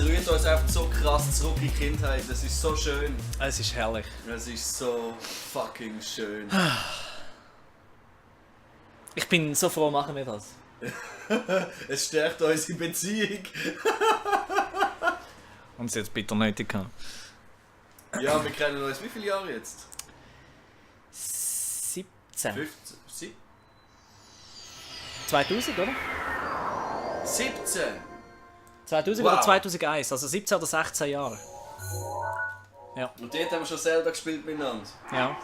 rührt uns einfach so krass zurück in die Kindheit. Das ist so schön. Es ist herrlich. Es ist so fucking schön. Ich bin so froh, machen wir das. Es stärkt unsere Beziehung. Und es jetzt bitter nötig haben. Ja, wir kennen uns wie viele Jahre jetzt? 17. 15? 2000, oder? 17? 2000 Wow. oder 2001, also 17 oder 16 Jahre. Ja. Und dort haben wir schon Zelda gespielt miteinander. Ja.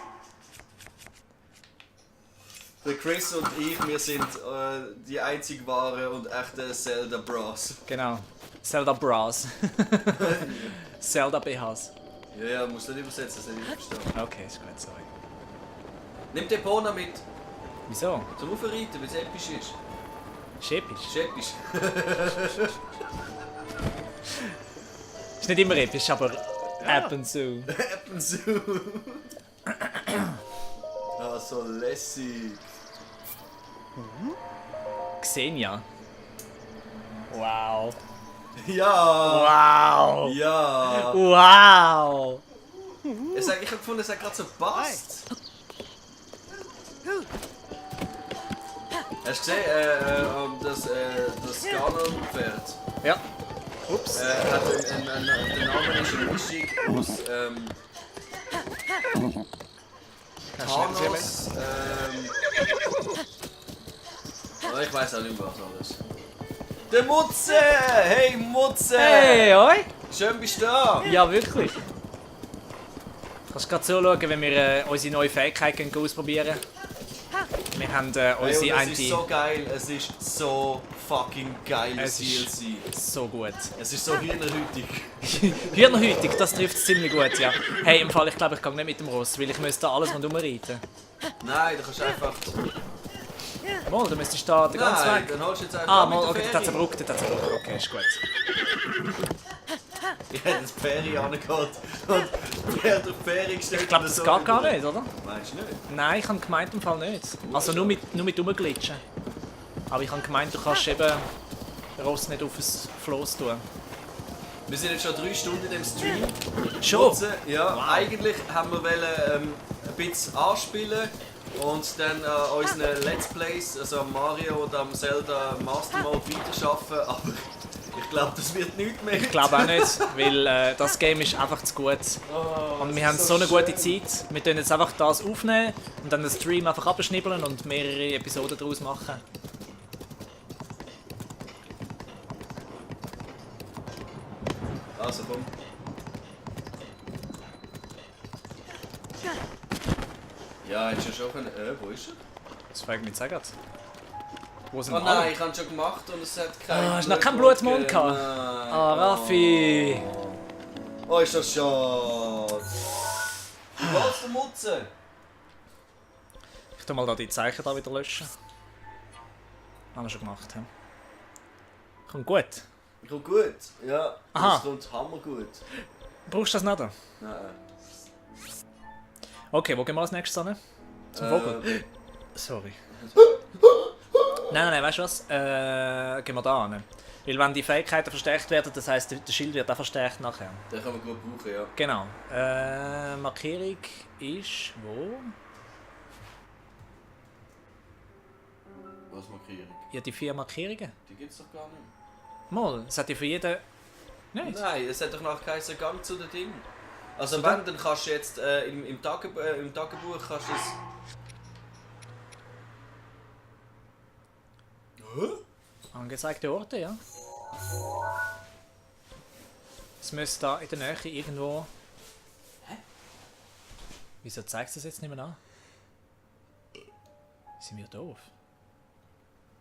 Der Chris und ich, wir sind die einzig wahren und echten Zelda Bros. Genau. Zelda Bras. Zelda BHs. Ja, musst du nicht übersetzen, das nicht verstehen. Okay, ist gut, sorry. Nimm den Epona mit, Wieso? zum Aufreiten, weil es episch ist. Ist episch. Ist episch. Ist nicht immer episch, aber ab und zu. Ab und zu. Ah, so lässig. Xenia. Wow. Ja! Wow. Ja! Wow. Ich habe gefunden, es hat gerade so gepasst. Hast du gesehen, das Ganon-Pferd? Ja. Ups. Hat der Name ist eine Mischung aus Thanos, ich weiß auch nicht mehr was alles. Der Mutze! Hey Mutze! Hey, oi. Schön bist du da! Ja, wirklich. Kannst du gerade zuschauen, wenn wir unsere neue Fähigkeit ausprobieren. Wir haben Hey, unsere und eine... es ist so geil, es ist so fucking geiles Es ist- DLC. So gut. Es ist so hühnerhütig. Hühnerhütig, das trifft es ziemlich gut, ja. Hey, im Fall, ich glaube, ich kann nicht mit dem Ross, weil ich müsste alles rundherum reiten. Nein, du kannst einfach... Mal, du müsstest da den ganzen Nein, Weg... dann holst du jetzt einfach Ah, mit mal, der okay, das hat Ferie. zerbrückt, das hat zerbrückt. Okay, ist gut. Ich hätte das Ferie angeht und wer durch die Ferie gestellt. Ich glaube, das geht gar nicht, oder? Meinst du nicht? Nein, ich habe gemeint im Fall nicht. Also nur mit rumglitschen. Aber ich habe gemeint, du kannst eben den Ross nicht auf das Floß tun. Wir sind jetzt schon 3 Stunden in dem Stream. Schon? Ja, Wow. eigentlich haben wir wollen, ein bisschen anspielen und dann unseren Let's Plays, also am Mario und am Zelda Master Mode weiterarbeiten, aber ich glaube, das wird nichts mehr. Ich glaube auch nicht, weil das Game ist einfach zu gut. Und wir haben so eine gute Zeit. Wir können jetzt einfach das aufnehmen und dann den Stream einfach abschnibbeln und mehrere Episoden daraus machen. Also komm. Ja, hättest du schon können. Wo ist er? Das frage ich mich jetzt auch. Wo sind Oh alle? nein, ich habe es schon gemacht und es hat kein. Ah, hast du noch keinen Blutmond gehabt? Nein. Ah, Raffi! Oh, ist das schade. Wo ist der Mutze? Ich tu mal da die Zeichen da wieder löschen. Haben wir schon gemacht. He? Kommt gut. Kommt gut, ja. Aha. Das kommt hammergut. Brauchst du das nicht? Nein. Okay, wo gehen wir als nächstes hin? Zum Vogel? Sorry. Nein, weißt du was? Gehen wir da hin. Weil wenn die Fähigkeiten verstärkt werden, das heisst, der Schild wird auch verstärkt nachher. Den kann man gut brauchen, ja. Genau. Markierung ist wo? Was Markierung? Ja, die 4 Markierungen. Die gibt's doch gar nicht. Mal, es hat ja für jeden... Nicht? Nein, es hat doch noch keinen Gang zu den Dingen. Also Zu wenn, dann kannst du jetzt im Tagebuch kannst du es... Hä? Angezeigte Orte, ja. Es müsste da in der Nähe irgendwo... Hä? Wieso zeigt es das jetzt nicht mehr an? Sind wir doof?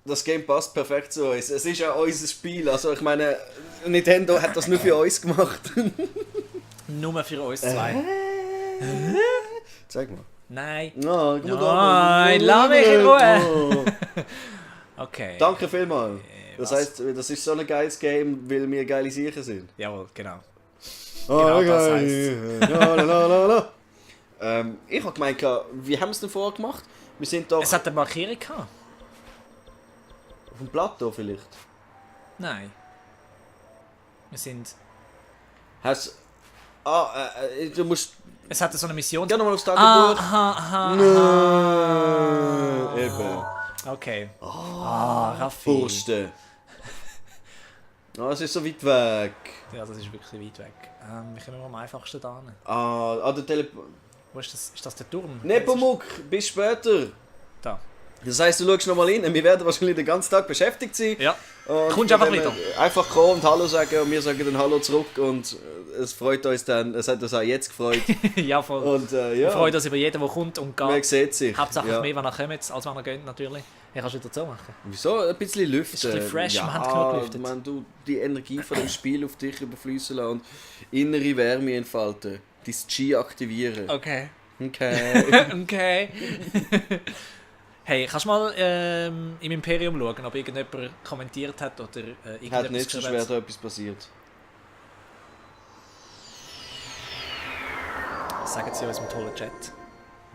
Das Game passt perfekt zu uns. Es ist ja unser Spiel. Also ich meine, Nintendo hat das nur für uns gemacht. Nur für uns zwei. Zeig mal. Nein. No, Nein, lass mich in Ruhe. Okay. Danke vielmals. Das was? heisst, das ist so ein geiles Game, weil wir geile Sicher sind. Jawohl, genau. Genau das ich habe gemeint, wie haben wir es denn vorher gemacht? Wir sind doch Es hat eine Markierung gehabt. auf dem Plateau vielleicht. Nein. Wir sind Hast du musst... Es hatte so eine Mission. Ja, nochmal aufs Tagebuch. Aha. Nö, eben. Okay. Raffi. Burste. Es ist so weit weg. Ja, das ist wirklich weit weg. Wir kommen am einfachsten da hin. Der Teleport. Wo ist das? Ist das der Turm? Nepomuk, bis später. Da. Das heisst, du schaust noch mal rein. Wir werden wahrscheinlich den ganzen Tag beschäftigt sein. Ja. Und Kommst einfach wenn wieder. wir Einfach kommen und Hallo sagen und wir sagen dann Hallo zurück und es freut uns dann, es hat uns auch jetzt gefreut. Ja, voll. Und Wir ja, freuen uns über jeden, der kommt und man geht. sieht sich. Hauptsächlich Ja. mehr, wenn er kommt, als wenn er geht, natürlich. Ich kann es wieder so machen. Wieso? Ein bisschen lüften. Ist ein bisschen fresh, ja, wir haben genug gelüftet. Man, du die Energie von dem Spiel auf dich überfließen lassen und innere Wärme entfalten. Dein G aktivieren. Okay. Okay. Okay. Hey, kannst du mal im Imperium schauen, ob irgendjemand kommentiert hat oder Hat nicht so geschrieben schwer hat? da etwas passiert. Sagen sie uns im tollen Chat.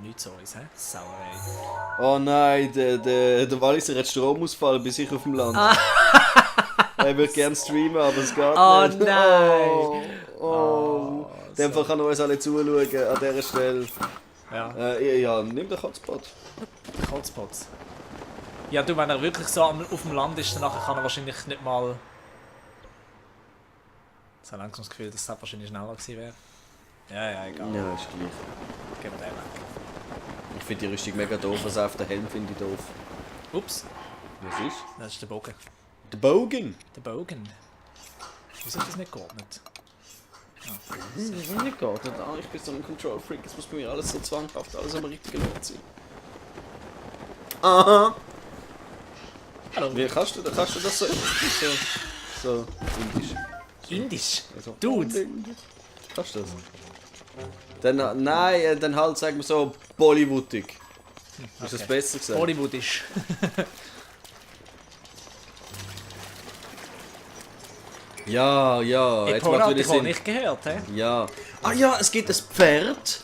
Nichts zu uns, hä? Sauerei. Oh nein, der Walliser hat Stromausfall bei sich auf dem Land. Er würde gerne streamen, aber es geht Oh nicht. nein! Oh. In dem Fall kann er uns alle zuschauen an dieser Stelle. Ja, Ja, nimm den Hotspot. Hotspots. Ja, du, wenn er wirklich so auf dem Land ist, dann nachher kann er wahrscheinlich nicht mal... Ich habe langsam das Gefühl, dass das wahrscheinlich schneller gewesen wäre. Ja, egal. Ja, ist gleich. Gehen wir den weg. Ich finde die Rüstung mega doof, also auf den Helm finde ich doof. Ups, Was ist? das ist der Bogen. Der Bogen. Der Bogen. Wieso ist das nicht geordnet? Nicht geordnet. Ich bin so ein Control-Freak, es muss bei mir alles so zwanghaft, alles am richtigen Ort sein. Aha! Hallo. Wie kannst du das so indisch? Indisch? Also, Dude! Kannst du das? Dann, nein, dann halt, sagen wir so, Bollywoodig. Ist das Okay. besser gesagt? Bollywoodisch. Ja, jetzt macht wieder Ich habe Sinn. nicht gehört, hä? Ja. Ah ja, es gibt ein Pferd.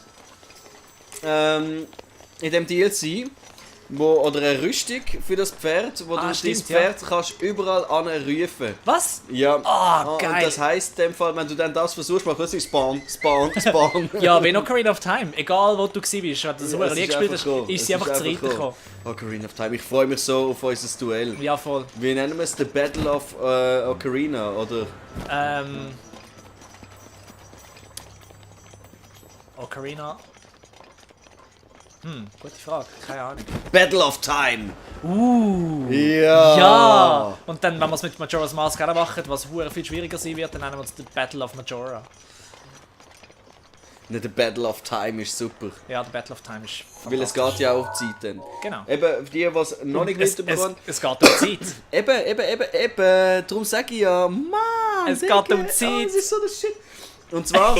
In dem DLC. Oder eine Rüstung für das Pferd, wo du dein stimmt, Pferd kannst überall anrufen. Was? Ja. Ah, geil. Und das heisst in dem Fall, wenn du dann das versuchst, machst du Spawn. Ja, wie Ocarina of Time. Egal wo du warst, wenn du das Ja, es Lied ist gespielt einfach hast, gekommen. ist sie Es einfach ist zu Reiten gekommen. Ocarina of Time. Ich freue mich so auf unser Duell. Ja, voll. Wie nennen wir es? The Battle of Ocarina, oder? Ocarina. Gute Frage. Keine Ahnung. Battle of Time! Ja! Ja! Und dann, wenn wir es mit Majora's Mask auch machen, was verdammt viel schwieriger sein wird, dann nennen wir es The Battle of Majora. Nicht The Battle of Time ist super. Ja, The Battle of Time ist Weil es geht ja auch auf die Zeit dann. Genau. Eben, die es noch nicht mitbekommen. Es geht um Zeit. Eben. Darum sage ich ja, Mann! Es Digga, geht um Zeit. Oh, das ist so das Shit. Und zwar,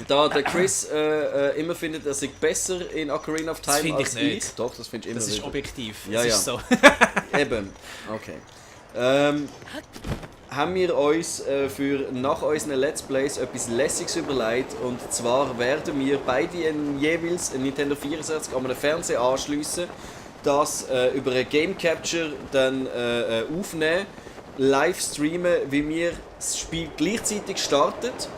da der Chris immer findet, er sei besser in Ocarina of Das Time finde ich als nicht. Doch, das finde ich immer Das ist wieder. objektiv. Ja, das ja. ist so. Eben, okay. Haben wir uns für nach unseren Let's Plays etwas Lässiges überlegt. Und zwar werden wir beide jeweils ein Nintendo 64 an einen Fernseher anschliessen, das über eine Game Capture dann aufnehmen, live streamen, wie wir das Spiel gleichzeitig startet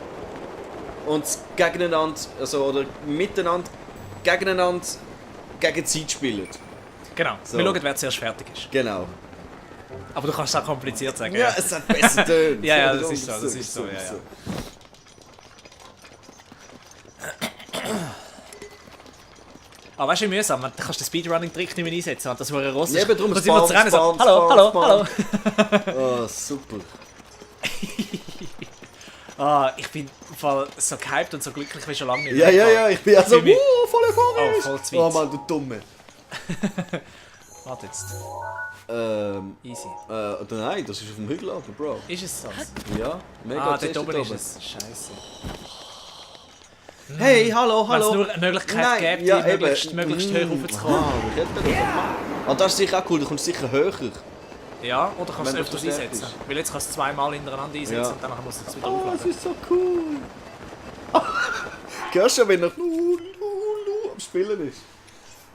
und gegeneinander, also oder miteinander, gegeneinander gegen die Zeit spielen. Genau. So. Wir schauen, wer zuerst fertig ist. Genau. Aber du kannst es auch kompliziert sagen. Ja, es hat besser tönt. Ja, das ist so, ja. Aber weißt du, wie mühsam? Du kannst den Speedrunning-Trick nicht mehr einsetzen, und das war ein Ross. Ja, eben drum Da sind wir zu rennen, so, Spawn, hallo, Spawn, hallo, Spawn. hallo. Oh, super. Ich bin im Fall so gehypt und so glücklich wie schon lange nicht mehr. Ja, ich bin also Für mich- voll euphorisch. Oh, voll zu weit. Oh Mann, du Dumme. Warte jetzt. Easy. Nein, das ist auf dem Hügel oben, Bro. Ist es so? Ja, mega. Dort siehst du oben da ist es. Scheiße. Hey, hallo, Wenn es hallo. nur eine Möglichkeit Nein, gäbe, ja, die eben. möglichst hoch raufzukommen. Ah, wie könnte man das machen? Ah, das ist sicher auch cool, du kommst sicher höher. Ja, oder kannst Wenn du das öfters verstärkt einsetzen. ist. Weil jetzt kannst du zweimal hintereinander einsetzen Ja. und dann musst du es wieder Oh, das aufladen. ist so cool. Hörst du, wenn er am Spielen ist?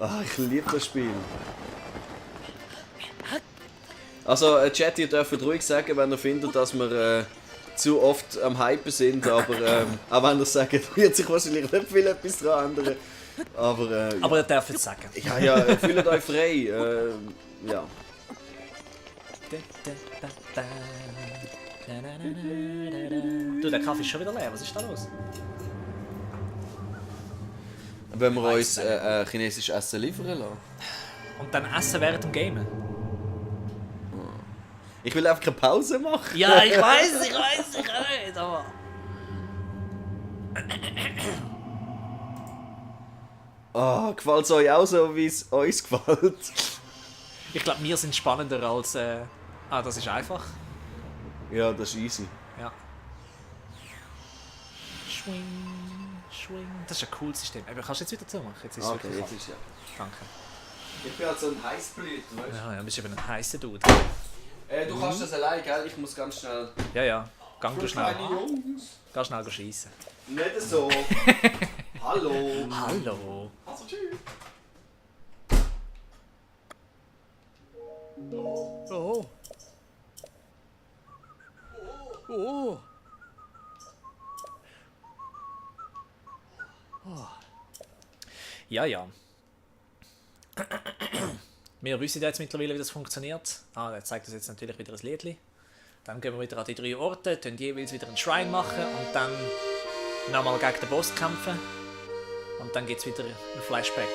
Ah, ich liebe das Spiel. Also, Chat, ihr dürft ruhig sagen, wenn ihr findet, dass wir zu oft am Hypen sind, aber auch wenn ihr sagt, wird sich wahrscheinlich nicht viel etwas daran ändern. Aber, Aber ihr dürft es sagen. ja, fühlt euch frei. Ja. Du, der Kaffee ist schon wieder leer. Was ist da los? Wenn wir uns chinesisches Essen liefern lassen. Und dann essen während dem Gamen. Ich will einfach keine Pause machen. Ja, ich weiß, aber... Gefällt es euch auch so, wie es uns gefällt? Ich glaube, wir sind spannender als... das ist einfach. Ja, das ist easy. Ja. Schwing, schwing. Das ist ein cooles System. Aber kannst du jetzt wieder zumachen? Jetzt ist es Okay, wirklich jetzt kalt. ist ja. Danke. Ich bin halt so ein Heißblüt, weißt Ja, du bist eben ein heißer Dude. du? Kannst das allein, gell? Ich muss ganz schnell. Ja. Gang du schnell. Jungs. Geh schnell schiessen. Nicht so. Hallo. Hallo. Also tschüss. Oh. Oh. Ja. Wir wissen ja jetzt mittlerweile, wie das funktioniert. Der zeigt uns jetzt natürlich wieder ein Liedli. Dann gehen wir wieder an die 3 Orte, dann jeweils wieder einen Shrine machen und dann nochmal gegen den Boss kämpfen. Und dann gibt es wieder ein Flashback.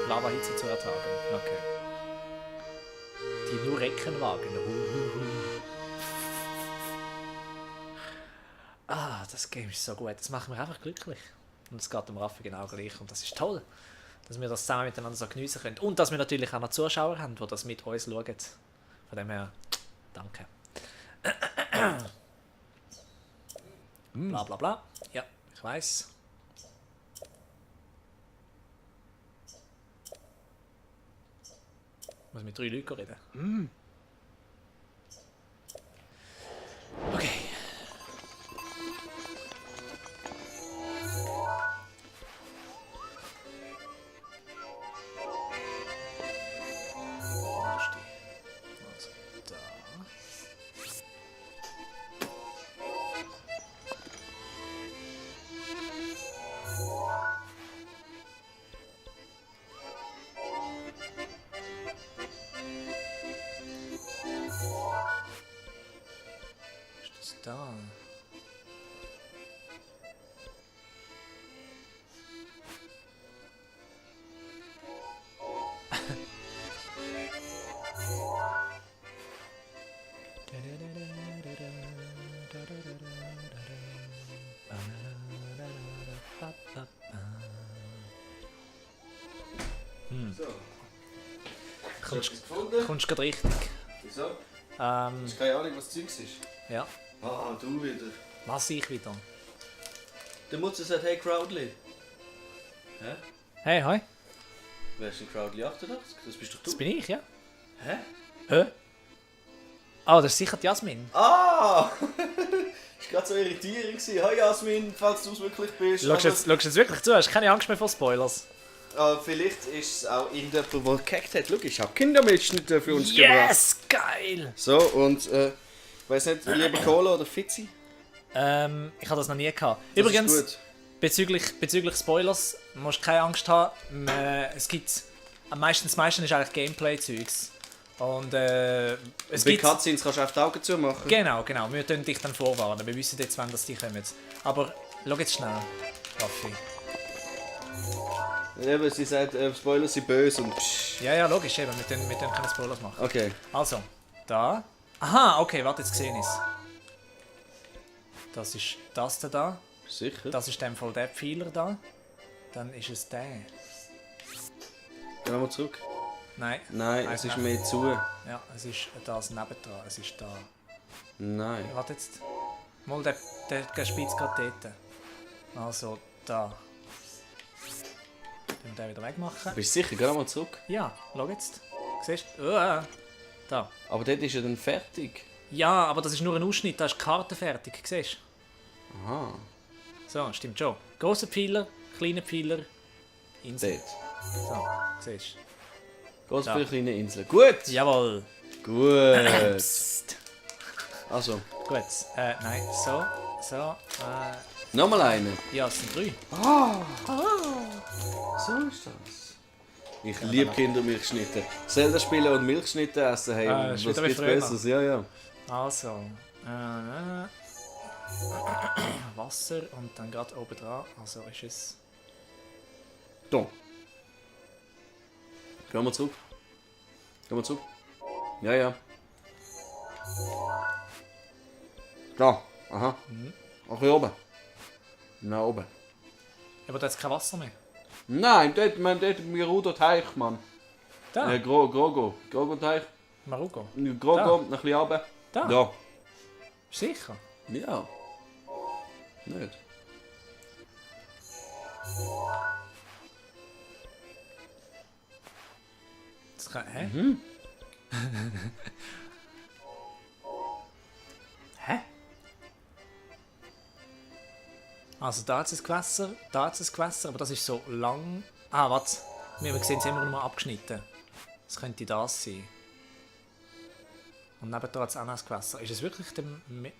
Lava-Hitze zu ertragen. Okay. Die nur Reckenwagen. Das Game ist so gut. Das macht mich einfach glücklich. Und es geht dem Raffi genau gleich. Und das ist toll, dass wir das zusammen miteinander so geniessen können. Und dass wir natürlich auch noch Zuschauer haben, die das mit uns schauen. Von dem her, danke. Bla bla bla. Ja, ich weiss. Ich muss mit 3 Leuten reden. Okay. Also, da. Ist das da? So. Kommst Hast du etwas gefunden? du gerade richtig? Wieso? Ähm, Hast du keine Ahnung, was Zeugs ist? ja. Du wieder. Was ich wieder? Der Mutzer sagt, hey Crowdly. Hä? Hey, hi. Wer ist denn Crowdly 88? Das bist doch du. Das bin ich, ja. Hä? Hä? Ah, das ist sicher die Jasmin. Ah! Das war gerade so irritierend. Hi Jasmin, falls du es wirklich bist. Schaust du jetzt wirklich zu? Hast du keine Angst mehr vor Spoilers? Vielleicht ist es auch irgendjemand, der gehackt hat. Schau, ich habe Kindermitschnitte für uns gebracht. Yes! Geil! So, und ich weiß nicht, lieber Cola oder Fizzi? Ich habe das noch nie gehabt. Das Übrigens, ist gut. bezüglich Spoilers, musst du keine Angst haben. Es gibt... Meistens ist eigentlich Gameplay-Zeugs. Und es Bei gibt... Cutscenes kannst du einfach die Augen zumachen. Genau. Wir können dich dann vorwarnen. Wir wissen jetzt, wann das die kommen. Aber schau jetzt schnell, Raffi. Ja, aber sie sagt, Spoiler sind böse und psch. Ja, logisch, eben. Wir können keine Spoilers machen. Okay. Also, da. Aha, okay, warte, jetzt sehe ich es. Das ist das da. Sicher. Das ist in dem Fall der Pfeiler da. Dann ist es der. Gehen wir mal zurück. Nein. Nein, es ist mehr zu. Ja, es ist das nebendran. Es ist da. Nein. Warte jetzt. Mal, der spitzt gerade dort. Also, da. wir den wieder wegmachen. Bist du sicher? Geh mal zurück. Ja, schau jetzt. Siehst du? Da. Aber dort ist er dann fertig. Ja, aber das ist nur ein Ausschnitt, da ist die Karte fertig, siehst du? Aha. So, stimmt schon. Grosser Pfeiler, kleiner Pfeiler, Insel. Dort. So, siehst Ganz Ja. viele kleine Inseln. Gut! du? Jawohl. Gut! Psst. Also, Gut, nein, so, nochmal einen. ja, es sind 3. So ist das. Ich liebe Kindermilchschnitte. Zelda spielen und Milchschnitte essen. Hey, Das ist was wieder wie gibt's früher. Besseres? Ja, ja. Also, Wasser und dann gerade oben dran, also ist es... Da. Gehen wir zurück. Gehen wir zurück. Ja, ja. Da. Aha. Auch hier oben. Na, oben. Aber da ist kein Wasser mehr. Nein, dort Gerudo Teich, Mann. Da, Grogo. Grogo-Teich. Marokko. Grogo, ein bisschen runter. Da. Da. Sicher. Ja. Nicht. Das kann, hä? Hä? Also da ist das Gewässer, da ist das Gewässer, aber das ist so lang... Ah, warte. Wir sehen es immer nur abgeschnitten. Das könnte das sein. Und nebendran hat es auch noch ein Gewässer. Ist es wirklich der...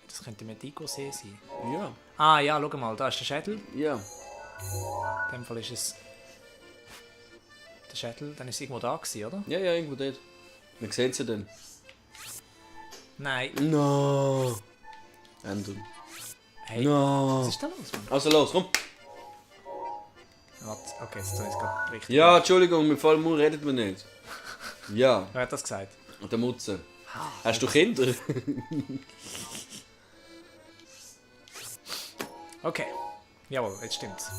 Das könnte Medico-See sein. Ja. Ah ja, schau mal, da ist der Schädel. Ja. In dem Fall ist es... Der Schädel, dann ist es irgendwo da gewesen, oder? Ja, ja, irgendwo dort. Wir sehen sie denn. Nein. No. Enden. Hey, No. was ist da los, Mann? Also los, komm. Warte, okay, jetzt ist es gerade richtig. Ja, Entschuldigung, mit vollem Mund redet man nicht. Ja, Wer hat das gesagt? der Mutze. Hast du Kinder? Okay. Jawohl, jetzt stimmt's.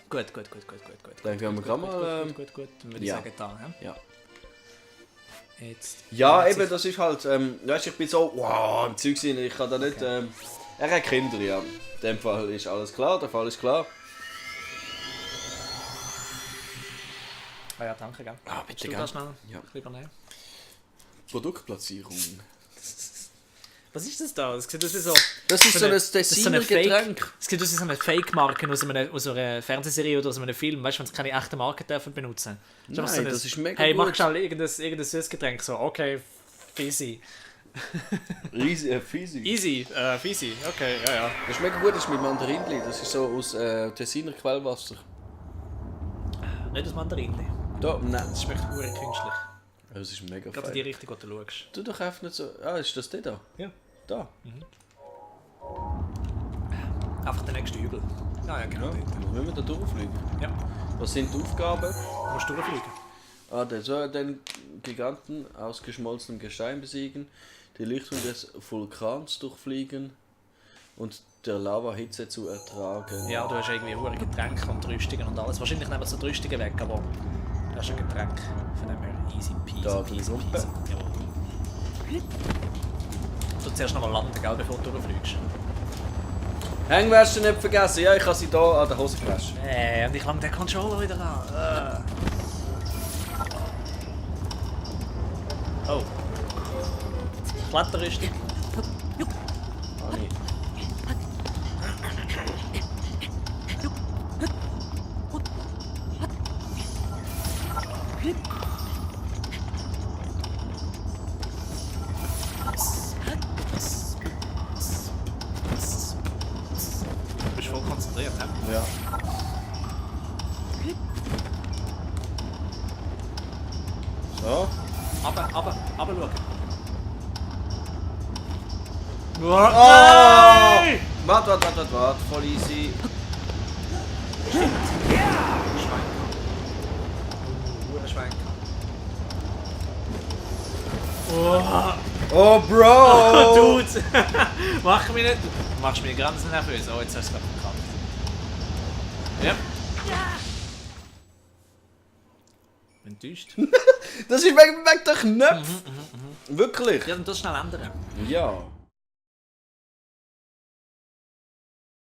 Gut. Dann gehen wir gerade mal. Gut. Dann würde ich ja. sagen, da. Ja. Ja. Jetzt. Ja, eben, das ist halt. Weißt du, ich bin so. Wow, im Zeug sein, ich kann da nicht. Er hat Kinder, ja. In dem Fall ist alles klar, der Fall ist klar. Ah ja, danke, gell? Ah, bitte, Willst du gell? das schnell Ja. übernehmen? Produktplatzierung. Was ist das da? Das sieht aus wie so... Das ist so ein das ist so eine Designer-Getränk. Fake... Es sieht aus wie so eine Fake-Marke aus einer Fernsehserie oder aus einem Film. Weißt du, wenn sie keine echten Marken dürfen benutzen. Nein, so das ist mega hey, gut. mach schnell irgendein süßes Getränk. So, okay, Fizzy. Riesig, Fizzy. Easy, Fizzy. Okay, ja. Das ist mega gut, das ist mit Mandarinli. Das ist so aus Tessiner Quellwasser. Nicht aus Mandarinli. Da, nein. Das schmeckt verdammt künstlich. Das ist mega Gerade in die fein. Richtung, wo du schaust. Du doch einfach nicht so. Ah, ist das der da? Ja. Da. Einfach der nächste Hügel. Ja, genau. Ja. Dort. Müssen wir da durchfliegen? Ja. Was sind die Aufgaben? Du musst durchfliegen. Ah, der soll den Giganten aus geschmolzenem Gestein besiegen, die Lichtung des Vulkans durchfliegen und der Lava-Hitze zu ertragen. Ja, du hast irgendwie hohe Getränke und Rüstungen und alles. Wahrscheinlich nehmen sie die Rüstungen weg, aber du hast ein Getränk. Von dem her easy peasy. Da, die peasy, Lumpe. peasy. Jawohl. Du zuerst noch mal landen, gell, bevor du durchfliegst. Hängwäsche nicht vergessen, ja, ich habe sie hier an der Hose gewaschen. Und ich lang den Controller wieder an. Oh. Kletterrüstung. Ah, nee. Du bist voll konzentriert, ne? Ja. So. Aber schauen. Oh! Warte, voll easy. Schwein. Oh, Bro! Dude! Mach mich nicht. Du machst mich ganz nervös. Oh, jetzt hast du es gerade verkackt. Ja. Enttäuscht. Das ist wegen der Knöpfe. Wirklich? Ja, dann tust du schnell ändern. Ja.